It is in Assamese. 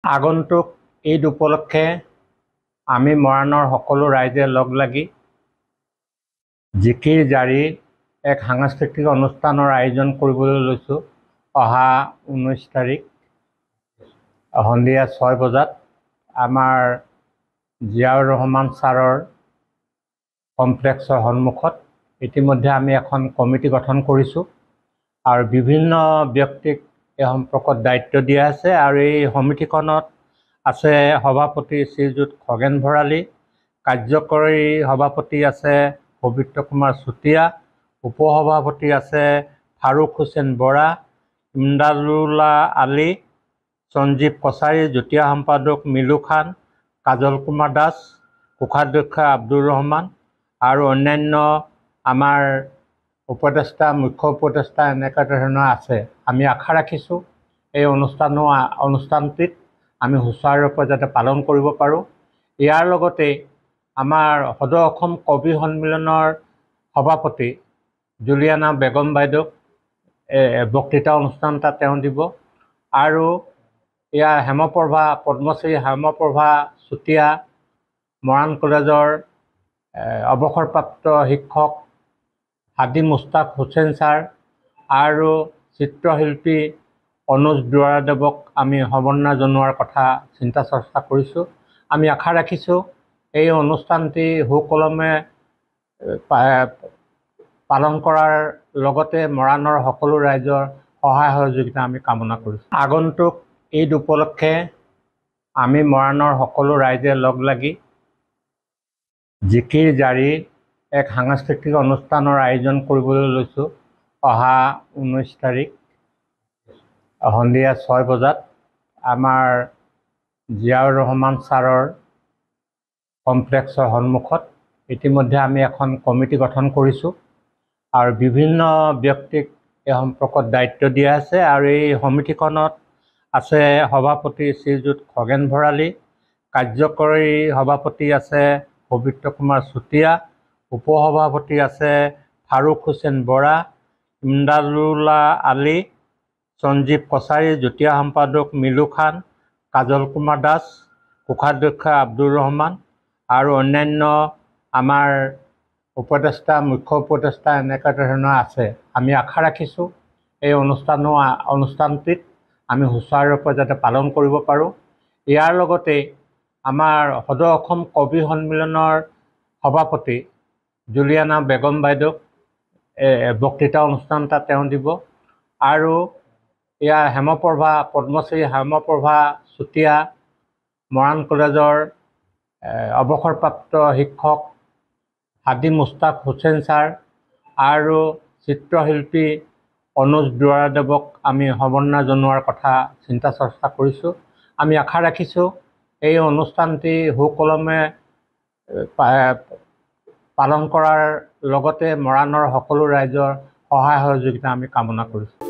আগন্তুক ঈদ উপলক্ষে আমি মৰাণৰ সকলো ৰাইজে লগ লাগি জিকিৰ জাৰি এক সাংস্কৃতিক অনুষ্ঠানৰ আয়োজন কৰিবলৈ লৈছোঁ। অহা 19 তাৰিখ সন্ধিয়া 6 বজাত আমাৰ জিয়াউৰ ৰহমান ছাৰৰ কমপ্লেক্সৰ সন্মুখত ইতিমধ্যে আমি এখন কমিটি গঠন কৰিছোঁ আৰু বিভিন্ন ব্যক্তিক এই সম্পৰ্কত দায়িত্ব দিয়া আছে আৰু এই সমিতিখনত আছে সভাপতি শ্ৰীযুত খগেন ভৰালী, কাৰ্যকৰী সভাপতি আছে পবিত্ৰ কুমাৰ চুতীয়া, উপসভাপতি আছে ফাৰুক হুছেইন বৰা, ইমদাদুল্লাহ আলী, সঞ্জীৱ কছাৰী, যুটীয়া সম্পাদক মিলু খান, কাজল কুমাৰ দাস, কোষাধ্যক্ষ আব্দুৰ ৰহমান আৰু অন্যান্য আমাৰ উপদেষ্টা, মুখ্য উপদেষ্টা এনেকুৱা ধৰণৰ আছে। আমি আশা ৰাখিছোঁ এই অনুষ্ঠানটিত আমি সুচাৰুৰূপে যাতে পালন কৰিব পাৰোঁ। ইয়াৰ লগতে আমাৰ সদৌ অসম কবি সন্মিলনৰ সভাপতি জুলিয়ানা বেগম বাইদেউক বক্তৃতা অনুষ্ঠান এটা তেওঁ দিব আৰু ইয়াৰ পদ্মশ্ৰী হেমপ্ৰভা চুতীয়া, মৰাণ কলেজৰ অৱসৰপ্ৰাপ্ত শিক্ষক হাদি মুস্তাক হুছেইন ছাৰ আৰু চিত্ৰশিল্পী অনুজ দুৱৰাদেৱক আমি সম্বৰ্ধনা জনোৱাৰ কথা চিন্তা চৰ্চা কৰিছোঁ। আমি আশা ৰাখিছোঁ এই অনুষ্ঠানটি সুকলমে পালন কৰাৰ লগতে মৰাণৰ সকলো ৰাইজৰ সহায় সহযোগিতা আমি কামনা কৰিছোঁ। আগন্তুক ঈদ উপলক্ষে আমি মৰাণৰ সকলো ৰাইজে লগ লাগি জিকিৰ জাৰি এক সাংস্কৃতিক অনুষ্ঠানৰ আয়োজন কৰিবলৈ লৈছোঁ। অহা 19 তাৰিখ সন্ধিয়া 6 বজাত আমাৰ জিয়াউৰ ৰহমান ছাৰৰ কমপ্লেক্সৰ সন্মুখত ইতিমধ্যে আমি এখন কমিটি গঠন কৰিছোঁ আৰু বিভিন্ন ব্যক্তিক এই সম্পৰ্কত দায়িত্ব দিয়া আছে আৰু এই সমিতিখনত আছে সভাপতি শ্ৰীযুত খগেন ভৰালী, কাৰ্যকৰী সভাপতি আছে পবিত্ৰ কুমাৰ চুতীয়া, উপসভাপতি আছে ফাৰুক হুছেইন বৰা, ইমদাদুল্লাহ আলী, সঞ্জীৱ কছাৰী, যুটীয়া সম্পাদক মিলু খান, কাজল কুমাৰ দাস, কোষাধ্যক্ষ আব্দুৰ ৰহমান আৰু অন্যান্য আমাৰ উপদেষ্টা, মুখ্য উপদেষ্টা এনেকুৱা ধৰণৰ আছে। আমি আশা ৰাখিছোঁ এই অনুষ্ঠানটিত আমি সুচাৰুৰূপে যাতে পালন কৰিব পাৰোঁ। ইয়াৰ লগতে আমাৰ সদৌ অসম কবি সন্মিলনৰ সভাপতি জুলিয়ানা বেগম বাইদেউক বক্তৃতা অনুষ্ঠান এটা তেওঁ দিব আৰু ইয়াৰ পদ্মশ্ৰী হেমপ্ৰভা চুতীয়া, মৰাণ কলেজৰ অৱসৰপ্ৰাপ্ত শিক্ষক হাদি মুস্তাক হুছেইন ছাৰ আৰু চিত্ৰশিল্পী অনুজ দুৱৰাদেৱক আমি সম্বৰ্ধনা জনোৱাৰ কথা চিন্তা চৰ্চা কৰিছোঁ। আমি আশা ৰাখিছোঁ এই অনুষ্ঠানটি সুকলমে পালন কৰাৰ লগতে মৰাণৰ সকলো ৰাইজৰ সহায় সহযোগিতা আমি কামনা কৰিছোঁ।